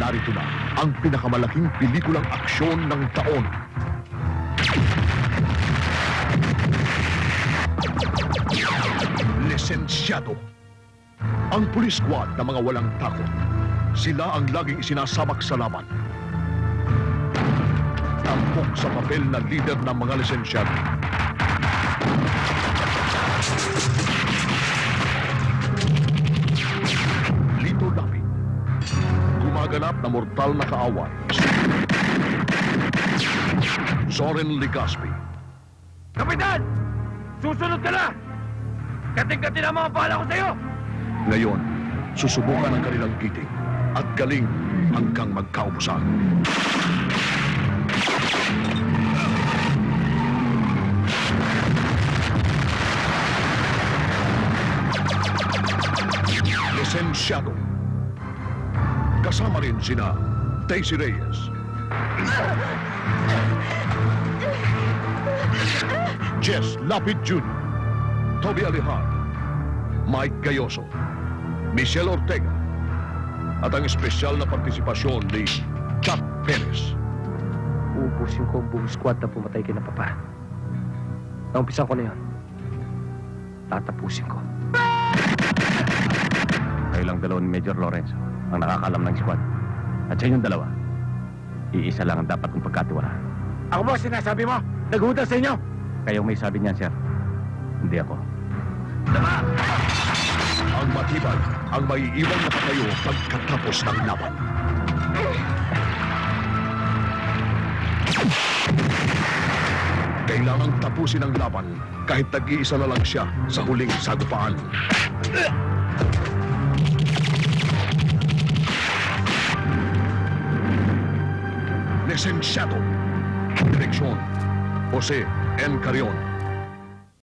narito na ang pinakamalaking pelikulang aksyon ng taon. Lisensyado. Ang police squad na mga walang takot. Sila ang laging isinasabak sa laban. Tampok sa papel na leader ng mga lisensyado. Lito Lapid. Gumaganap na mortal na kaaway. Soren Legaspi. Kapitan! Susunod ka na! Kating-kating ang mga pala ko sa'yo! Ngayon, susubukan ang kanilang giting at galing hanggang magkaubusan. Lisensyado. Kasama rin sina Daisy Reyes, Jess Lapid Jr., Toby Alijar, Mike Gayoso, Michelle Ortega, at ang espesyal na partisipasyon ni Chuck Perez. Uubusin ko ang buong squad na pumatay kay na Papa. Naumpisan ko na yun. Tatapusin ko. Kayo lang dalawa ni Major Lorenzo ang nakakalam ng squad. At sa inyong dalawa, iisa lang ang dapat kong pagkatiwalaan. Ako mo, sinasabi mo? Naghudas sa inyo? Kayong may sabi niyan, sir. Hindi ako. Tama! Ang matibay ang maiiwan na patayo pagkatapos ng laban. Kailangang tapusin ang laban kahit tag-iisa na lang siya sa huling sagupaan. Lisensyado. Direksyon, Jose N. Carrion.